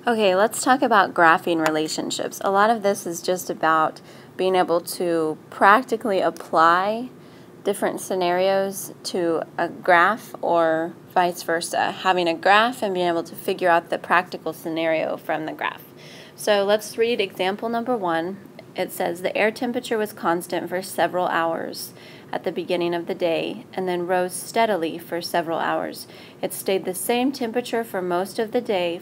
Okay, let's talk about graphing relationships. A lot of this is just about being able to practically apply different scenarios to a graph or vice versa, having a graph and being able to figure out the practical scenario from the graph. So let's read example number 1. It says the air temperature was constant for several hours at the beginning of the day and then rose steadily for several hours. It stayed the same temperature for most of the day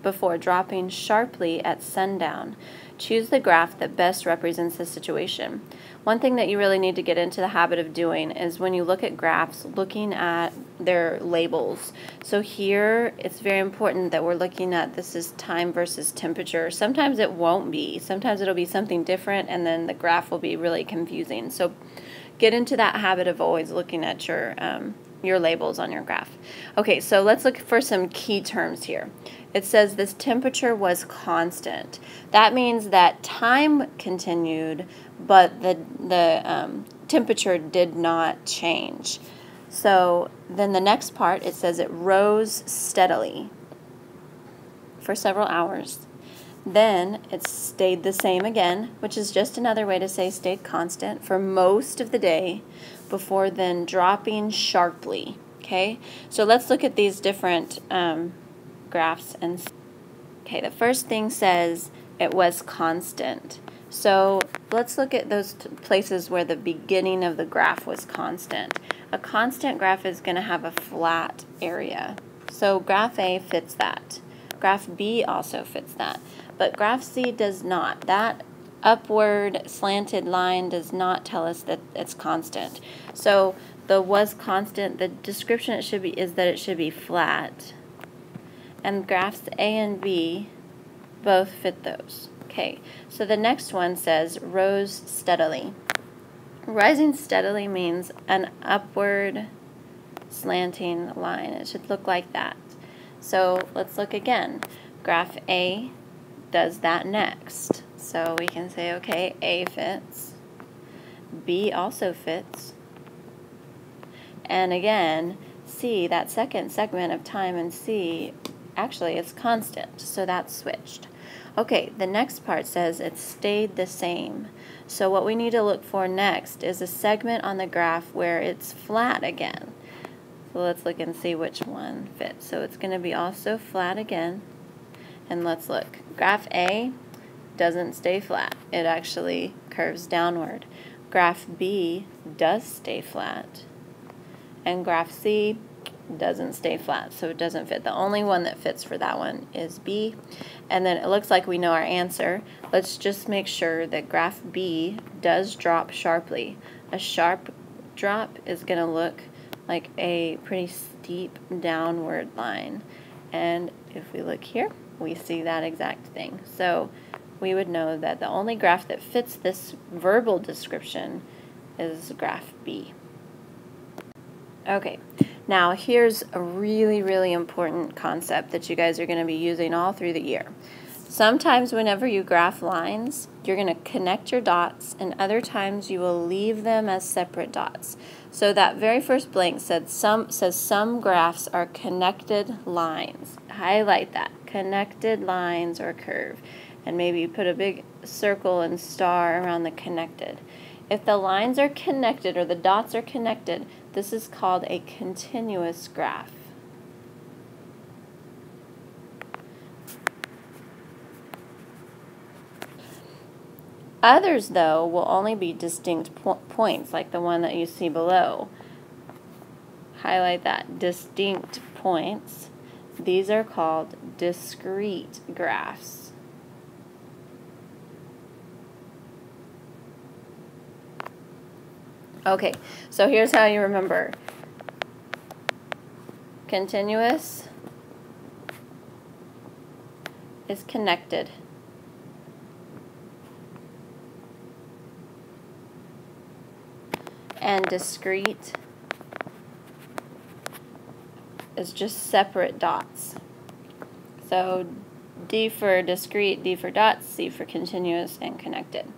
before dropping sharply at sundown. Choose the graph that best represents the situation. One thing that you really need to get into the habit of doing is when you look at graphs, looking at their labels. So here it's very important that we're looking at this is time versus temperature. Sometimes it won't be. Sometimes it'll be something different and then the graph will be really confusing. So get into that habit of always looking at your labels on your graph. Okay, so let's look for some key terms here. It says this temperature was constant. That means that time continued, but the temperature did not change. So then the next part, it says it rose steadily for several hours. Then it stayed the same again, which is just another way to say stayed constant for most of the day before then dropping sharply. Okay, so let's look at these different graphs. Okay, the first thing says it was constant. So let's look at those places where the beginning of the graph was constant. A constant graph is going to have a flat area. So graph A fits that. Graph B also fits that. But graph C does not. That upward slanted line does not tell us that it's constant. So the was constant, the description it should be is that it should be flat. And graphs A and B both fit those. Okay, so the next one says rose steadily. Rising steadily means an upward slanting line. It should look like that. So let's look again. Graph A does that next. So we can say, okay, A fits. B also fits. And again, C, that second segment of time in C, actually it's constant. So that's switched. Okay, the next part says it stayed the same. So what we need to look for next is a segment on the graph where it's flat again. So let's look and see which one fits. So it's going to be also flat again. And let's look. Graph A doesn't stay flat. It actually curves downward. Graph B does stay flat. And graph C doesn't stay flat, so it doesn't fit. The only one that fits for that one is B. And then it looks like we know our answer. Let's just make sure that graph B does drop sharply. A sharp drop is going to look like a pretty steep downward line. And if we look here, we see that exact thing. So we would know that the only graph that fits this verbal description is graph B. Okay, now here's a really, really important concept that you guys are going to be using all through the year. Sometimes whenever you graph lines, you're going to connect your dots, and other times you will leave them as separate dots. So that very first blank says some graphs are connected lines. Highlight that, connected lines or curve, and maybe you put a big circle and star around the connected. If the lines are connected or the dots are connected, this is called a continuous graph. Others, though, will only be distinct points, like the one that you see below. Highlight that, distinct points. These are called discrete graphs. Okay, so here's how you remember. Continuous is connected. And discrete is just separate dots. So D for discrete, D for dots, C for continuous, and connected.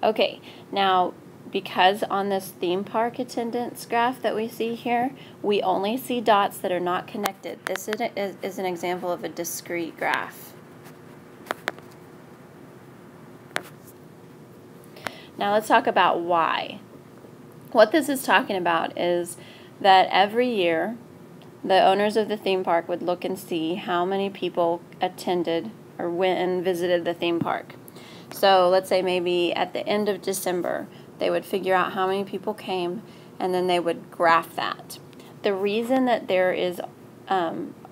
Okay, now because on this theme park attendance graph that we see here, we only see dots that are not connected. This is an example of a discrete graph. Now let's talk about why. What this is talking about is that every year the owners of the theme park would look and see how many people attended or went and visited the theme park. So let's say maybe at the end of December, they would figure out how many people came, and then they would graph that. The reason that there is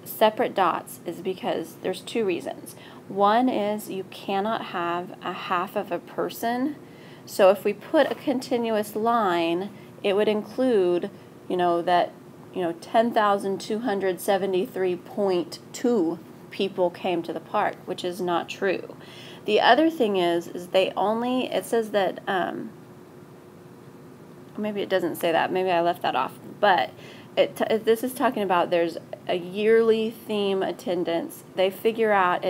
separate dots is because there's two reasons. One is you cannot have a half of a person. So if we put a continuous line, it would include, that 10,273.2 people came to the park, which is not true. The other thing is it says that, maybe it doesn't say that, maybe I left that off, but this is talking about there's a yearly theme attendance. They figure out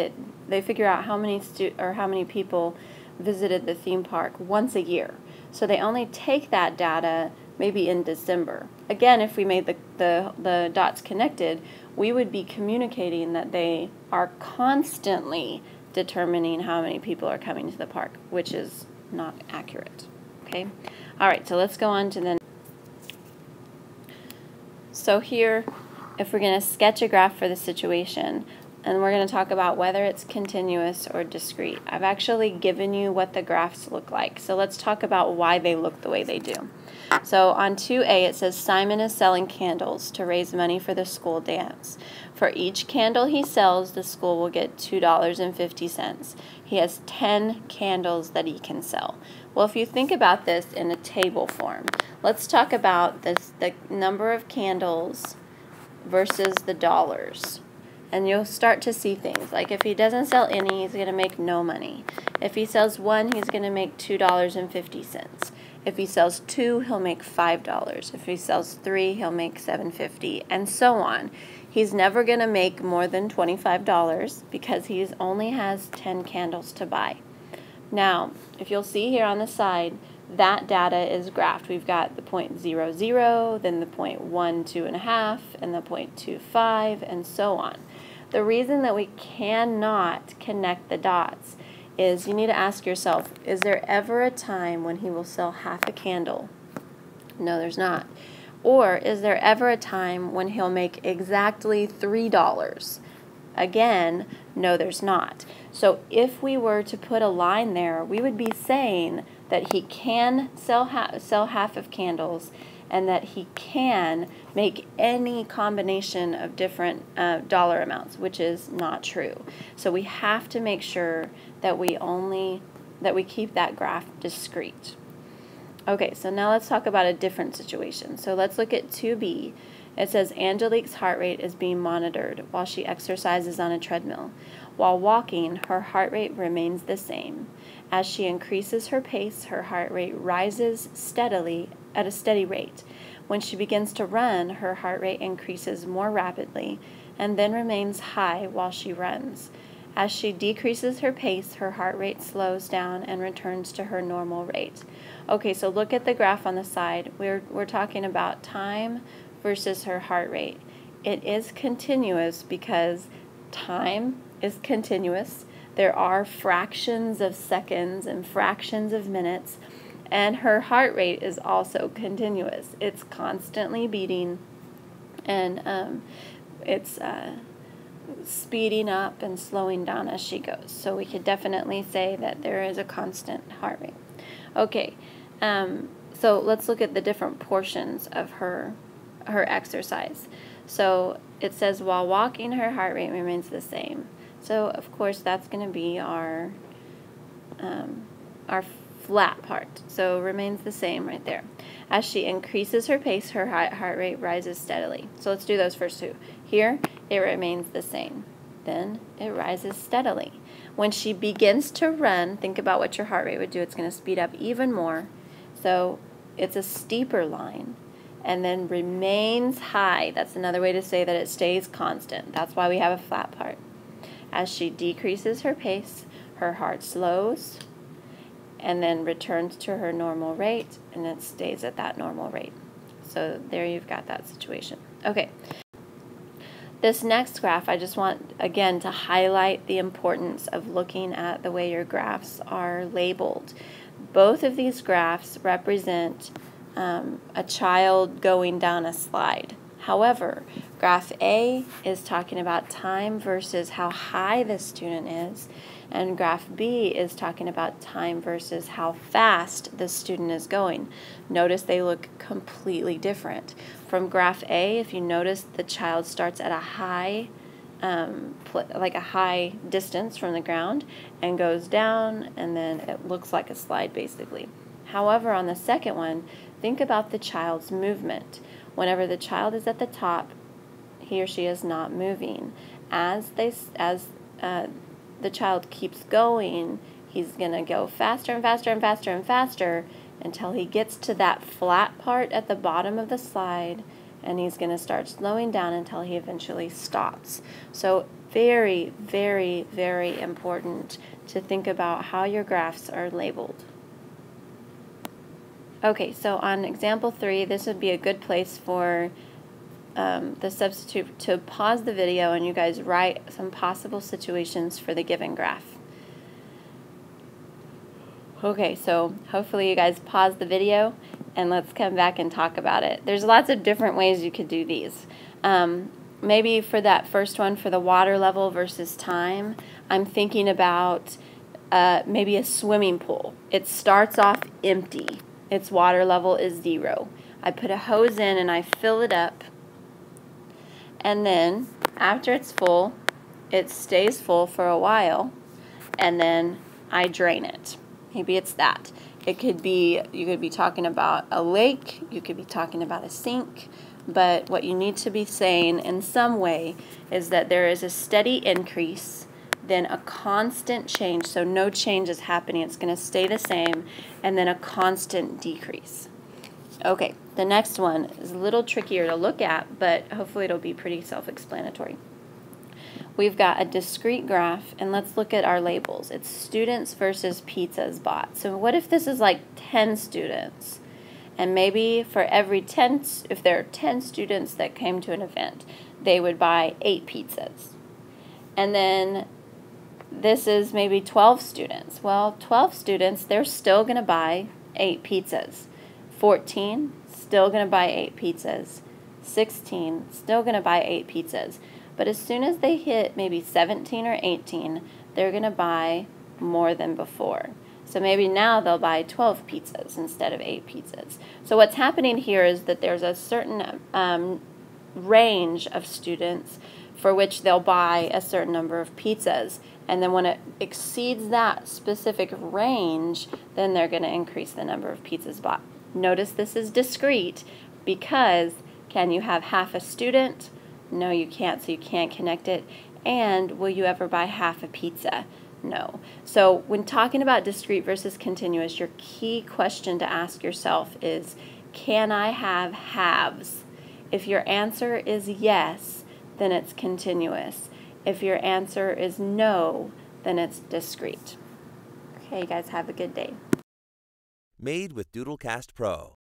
how many people visited the theme park once a year. So they only take that data maybe in December. Again, if we made the dots connected, we would be communicating that they are constantly determining how many people are coming to the park, which is not accurate. Okay? All right, so let's go on to the. So here, if we're going to sketch a graph for the situation, and we're going to talk about whether it's continuous or discrete. I've actually given you what the graphs look like. So let's talk about why they look the way they do. So on 2A it says Simon is selling candles to raise money for the school dance. For each candle he sells, the school will get $2.50. He has 10 candles that he can sell. Well, if you think about this in a table form, let's talk about the number of candles versus the dollars. And you'll start to see things like if he doesn't sell any, he's going to make no money. If he sells one, he's going to make $2.50. If he sells two, he'll make $5. If he sells three, he'll make $7.50, and so on. He's never going to make more than $25 because he only has 10 candles to buy. Now, if you'll see here on the side, that data is graphed. We've got the 0.00, then the 0.125, and the 0.25, and so on. The reason that we cannot connect the dots is you need to ask yourself, is there ever a time when he will sell half a candle? No, there's not. Or is there ever a time when he'll make exactly $3? Again, no, there's not. So if we were to put a line there, we would be saying that he can sell half of candles and that he can make any combination of different dollar amounts, which is not true. So we have to make sure that we keep that graph discrete. Okay, so now let's talk about a different situation. So let's look at 2B. It says Angelique's heart rate is being monitored while she exercises on a treadmill. While walking, her heart rate remains the same. As she increases her pace, her heart rate rises steadily at a steady rate. When she begins to run, her heart rate increases more rapidly and then remains high while she runs. As she decreases her pace, her heart rate slows down and returns to her normal rate. Okay, so look at the graph on the side. We're talking about time versus her heart rate. It is continuous because time is continuous. There are fractions of seconds and fractions of minutes, and her heart rate is also continuous. It's constantly beating, and it's speeding up and slowing down as she goes. So we could definitely say that there is a constant heart rate. Okay, so let's look at the different portions of her exercise. So it says while walking, her heart rate remains the same. So of course that's going to be our flat part. So remains the same right there. As she increases her pace, her heart rate rises steadily. So let's do those first two. Here, it remains the same. Then it rises steadily. When she begins to run, think about what your heart rate would do. It's going to speed up even more. So it's a steeper line. And then remains high. That's another way to say that it stays constant. That's why we have a flat part. As she decreases her pace, her heart slows and then returns to her normal rate, and it stays at that normal rate. So there you've got that situation. Okay. This next graph, I just want, again, to highlight the importance of looking at the way your graphs are labeled. Both of these graphs represent a child going down a slide. However, graph A is talking about time versus how high the student is, and graph B is talking about time versus how fast the student is going. Notice they look completely different. From graph A, if you notice, the child starts at a high like a high distance from the ground and goes down, and then it looks like a slide basically. However, on the second one, think about the child's movement. Whenever the child is at the top, he or she is not moving. As the child keeps going, he's going to go faster and faster and faster and faster until he gets to that flat part at the bottom of the slide, and he's going to start slowing down until he eventually stops. So very, very, very important to think about how your graphs are labeled. Okay, so on example 3, this would be a good place for the substitute to pause the video and you guys write some possible situations for the given graph. Okay, so hopefully you guys pause the video and let's come back and talk about it. There's lots of different ways you could do these. Maybe for that first one, for the water level versus time, I'm thinking about maybe a swimming pool. It starts off empty. Its water level is 0. I put a hose in and I fill it up, and then after it's full, it stays full for a while, and then I drain it. Maybe it's that. It could be, you could be talking about a lake, you could be talking about a sink, but what you need to be saying in some way is that there is a steady increase, then a constant change, so no change is happening, it's going to stay the same, and then a constant decrease. Okay, the next one is a little trickier to look at, but hopefully it'll be pretty self-explanatory. We've got a discrete graph, and let's look at our labels. It's students versus pizzas bought. So what if this is like 10 students? And maybe for every 10, if there are 10 students that came to an event, they would buy 8 pizzas. And then this is maybe 12 students. Well, 12 students, they're still going to buy 8 pizzas. 14, still going to buy 8 pizzas. 16, still going to buy 8 pizzas. But as soon as they hit maybe 17 or 18, they're going to buy more than before. So maybe now they'll buy 12 pizzas instead of 8 pizzas. So what's happening here is that there's a certain range of students for which they'll buy a certain number of pizzas. And then when it exceeds that specific range, then they're going to increase the number of pizzas bought. Notice this is discrete because can you have half a student? No, you can't, so you can't connect it. And will you ever buy half a pizza? No. So when talking about discrete versus continuous, your key question to ask yourself is, can I have halves? If your answer is yes, then it's continuous. If your answer is no, then it's discrete. Okay, you guys have a good day. Made with Doodlecast Pro.